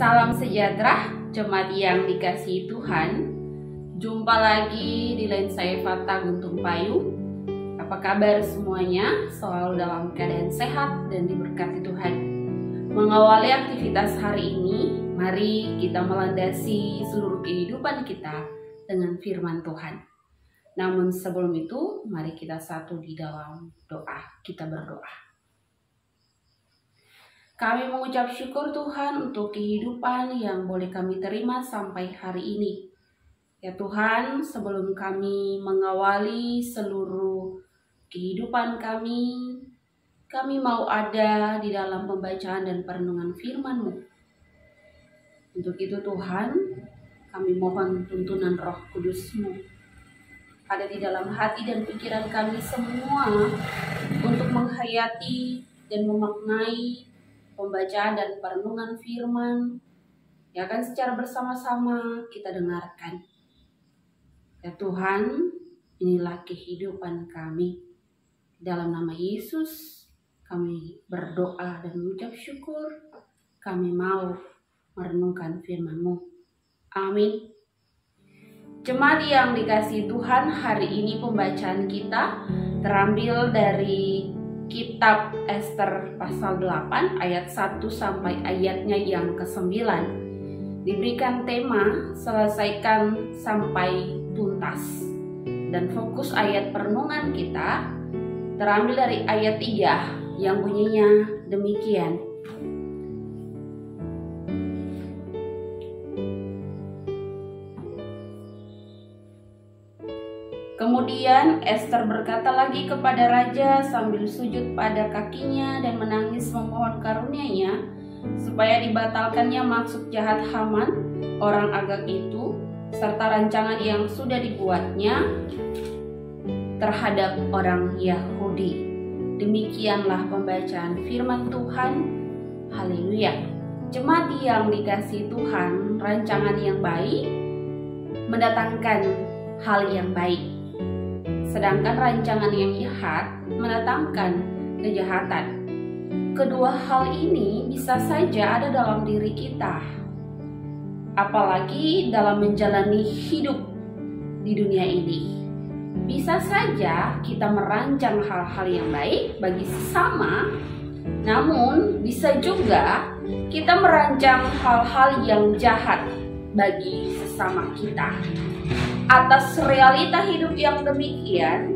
Salam sejahtera, jemaat yang dikasihi Tuhan. Jumpa lagi di line saya Fata Guntung Payung. Apa kabar semuanya? Selalu dalam keadaan sehat dan diberkati Tuhan. Mengawali aktivitas hari ini, mari kita melandasi seluruh kehidupan kita dengan firman Tuhan. Namun sebelum itu, mari kita satu di dalam doa. Kita berdoa. Kami mengucap syukur Tuhan untuk kehidupan yang boleh kami terima sampai hari ini. Ya Tuhan, sebelum kami mengawali seluruh kehidupan kami mau ada di dalam pembacaan dan perenungan firman-Mu. Untuk itu Tuhan, kami mohon tuntunan Roh Kudus-Mu ada di dalam hati dan pikiran kami semua untuk menghayati dan memaknai pembacaan dan perenungan firman yang akan secara bersama-sama kita dengarkan. Ya Tuhan, inilah kehidupan kami. Dalam nama Yesus kami berdoa dan mengucap syukur. Kami mau merenungkan firman-Mu. Amin. Jemaat yang dikasihi Tuhan, hari ini pembacaan kita terambil dari Kitab Ester pasal 8 ayat 1 sampai ayatnya yang ke-9. Diberikan tema selesaikan sampai tuntas. Dan fokus ayat perenungan kita terambil dari ayat 3 yang bunyinya demikian. Kemudian Ester berkata lagi kepada raja sambil sujud pada kakinya dan menangis memohon karunia-Nya supaya dibatalkannya maksud jahat Haman, orang Agag itu, serta rancangan yang sudah dibuatnya terhadap orang Yahudi. Demikianlah pembacaan firman Tuhan. Haleluya. Jemaat yang dikasihi Tuhan, rancangan yang baik mendatangkan hal yang baik. Sedangkan rancangan yang jahat mendatangkan kejahatan. Kedua hal ini bisa saja ada dalam diri kita, apalagi dalam menjalani hidup di dunia ini. Bisa saja kita merancang hal-hal yang baik bagi sesama, namun bisa juga kita merancang hal-hal yang jahat bagi sesama kita. Atas realita hidup yang demikian,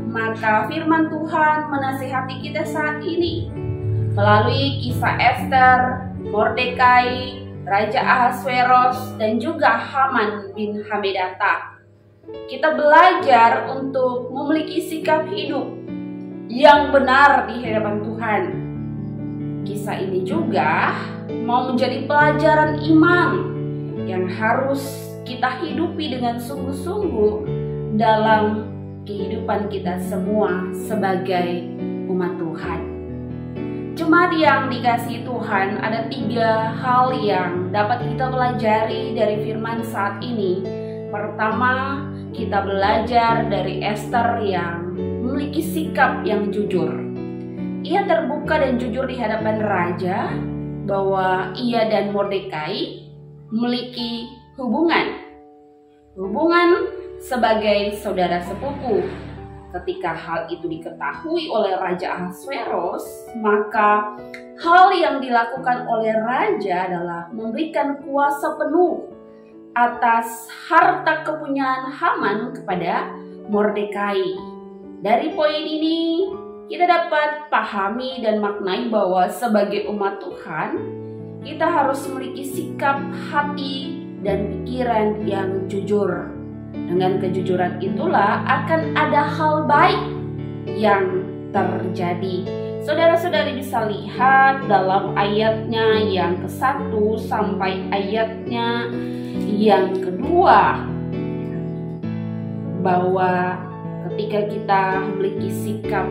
maka firman Tuhan menasihati kita saat ini melalui kisah Ester, Mordekai, Raja Ahasveros, dan juga Haman bin Hamedata. Kita belajar untuk memiliki sikap hidup yang benar di hadapan Tuhan. Kisah ini juga mau menjadi pelajaran iman yang harus kita hidupi dengan sungguh-sungguh dalam kehidupan kita semua sebagai umat Tuhan. Jemaat yang dikasihi Tuhan, ada 3 hal yang dapat kita pelajari dari firman saat ini. Pertama, kita belajar dari Ester yang memiliki sikap yang jujur. Ia terbuka dan jujur di hadapan raja bahwa ia dan Mordekai memiliki hubungan sebagai saudara sepupu. Ketika hal itu diketahui oleh Raja Ahasveros, maka hal yang dilakukan oleh raja adalah memberikan kuasa penuh atas harta kepunyaan Haman kepada Mordekai. Dari poin ini kita dapat pahami dan maknai bahwa sebagai umat Tuhan, kita harus memiliki sikap hati dan pikiran yang jujur. Dengan kejujuran itulah akan ada hal baik yang terjadi. Saudara-saudari bisa lihat dalam ayatnya yang ke-1 sampai ayatnya yang kedua, bahwa ketika kita memiliki sikap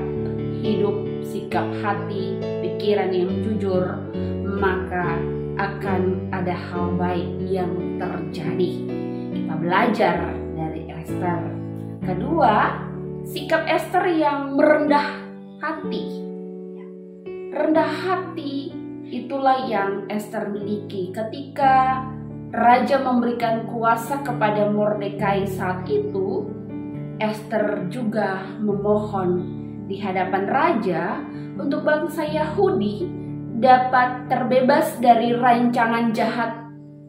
hidup, sikap hati, pikiran yang jujur, maka akan ada hal baik yang terjadi. Kita belajar dari Ester. Kedua, sikap Ester yang merendah hati. Rendah hati Itulah yang Ester miliki ketika Raja memberikan kuasa kepada Mordekai saat itu. Ester juga memohon di hadapan Raja untuk bangsa Yahudi dapat terbebas dari rancangan jahat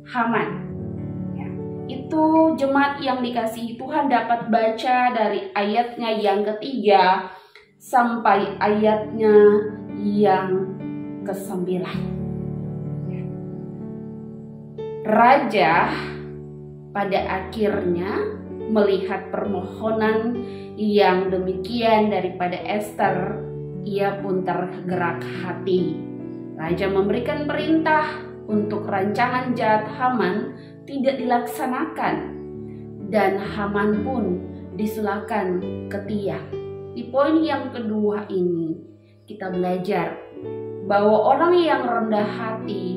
Haman. Ya, itu jemaat yang dikasihi Tuhan dapat baca dari ayatnya yang ketiga sampai ayatnya yang ke-9. Raja pada akhirnya melihat permohonan yang demikian daripada Ester, ia pun tergerak hati. Raja memberikan perintah untuk rancangan jahat Haman tidak dilaksanakan, dan Haman pun disulahkan ke tiang. Di poin yang kedua ini kita belajar bahwa orang yang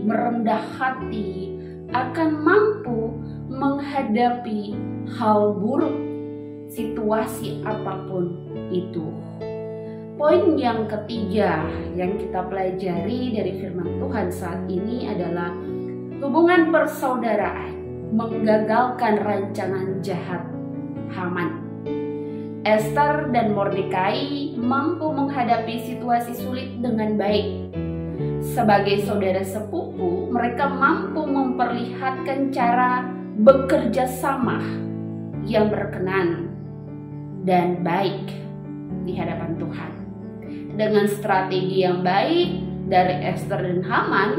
merendah hati akan mampu menghadapi hal buruk, situasi apapun itu. Poin yang ketiga yang kita pelajari dari firman Tuhan saat ini adalah hubungan persaudaraan menggagalkan rancangan jahat Haman. Ester dan Mordekai mampu menghadapi situasi sulit dengan baik. Sebagai saudara sepupu, mereka mampu memperlihatkan cara bekerja sama yang berkenan dan baik di hadapan Tuhan. Dengan strategi yang baik dari Ester dan Haman,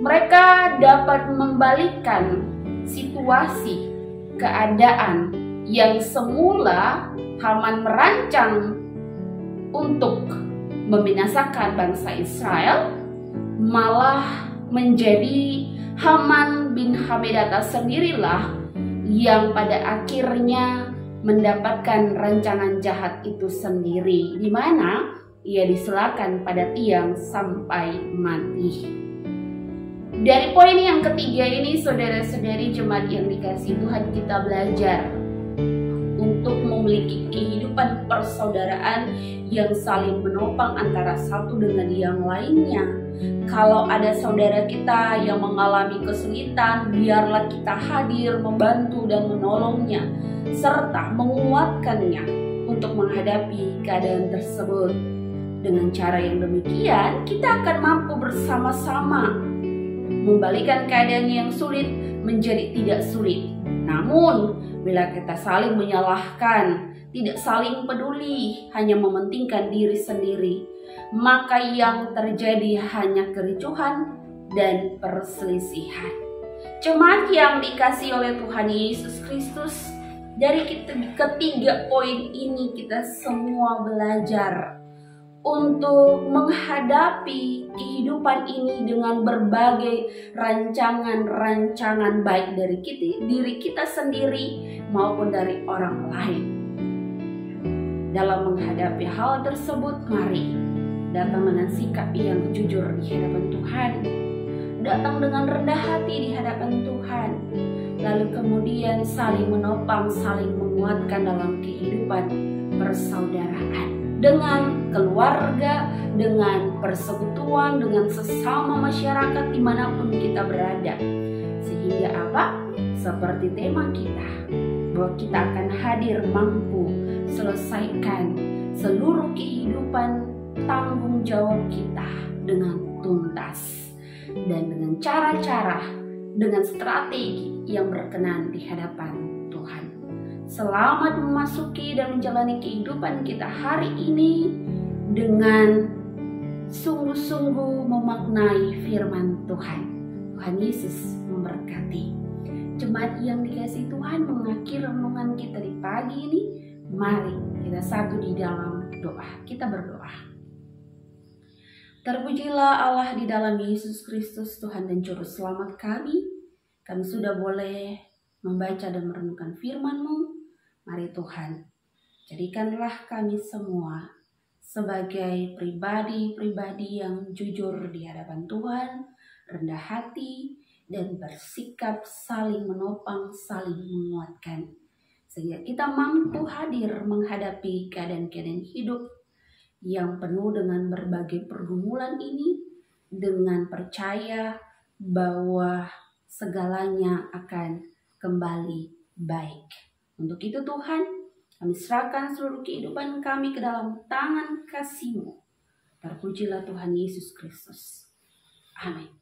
mereka dapat membalikkan situasi keadaan yang semula Haman merancang untuk membinasakan bangsa Israel, malah menjadi Haman bin Hamedata sendirilah yang pada akhirnya mendapatkan rancangan jahat itu sendiri, di mana ia diserahkan pada tiang sampai mati. Dari poin yang ketiga ini, saudara-saudari jemaat yang dikasihi Tuhan, kita belajar untuk memiliki kehidupan persaudaraan yang saling menopang antara satu dengan yang lainnya. Kalau ada saudara kita yang mengalami kesulitan, biarlah kita hadir, membantu dan menolongnya, serta menguatkannya untuk menghadapi keadaan tersebut. Dengan cara yang demikian, kita akan mampu bersama-sama membalikkan keadaan yang sulit menjadi tidak sulit. Namun, bila kita saling menyalahkan, tidak saling peduli, hanya mementingkan diri sendiri, maka yang terjadi hanya kericuhan dan perselisihan. Jemaat yang dikasihi oleh Tuhan Yesus Kristus, dari ketiga poin ini kita semua belajar untuk menghadapi kehidupan ini dengan berbagai rancangan-rancangan baik dari diri kita sendiri maupun dari orang lain. Dalam menghadapi hal tersebut, mari datang dengan sikap yang jujur di hadapan Tuhan, datang dengan rendah hati di hadapan Tuhan, lalu kemudian saling menopang, saling menguatkan dalam kehidupan persaudaraan dengan keluarga, dengan persekutuan, dengan sesama masyarakat dimanapun kita berada. Sehingga apa? Seperti tema kita, bahwa kita akan hadir mampu selesaikan seluruh kehidupan tanggung jawab kita dengan tuntas dan dengan cara-cara, dengan strategi yang berkenan di hadapan Tuhan. Selamat memasuki dan menjalani kehidupan kita hari ini dengan sungguh-sungguh memaknai firman Tuhan. Tuhan Yesus memberkati. Jemaat yang dikasihi Tuhan, mengakhiri renungan kita di pagi ini, mari kita satu di dalam doa. Kita berdoa. Terpujilah Allah di dalam Yesus Kristus, Tuhan dan Juru Selamat kami. Kami sudah boleh membaca dan merenungkan firman-Mu. Mari Tuhan, jadikanlah kami semua sebagai pribadi-pribadi yang jujur di hadapan Tuhan, rendah hati, dan bersikap saling menopang, saling menguatkan. Sehingga kita mampu hadir menghadapi keadaan-keadaan hidup yang penuh dengan berbagai pergumulan ini dengan percaya bahwa segalanya akan kembali baik. Untuk itu Tuhan, kami serahkan seluruh kehidupan kami ke dalam tangan kasih-Mu. Terpujilah Tuhan Yesus Kristus. Amin.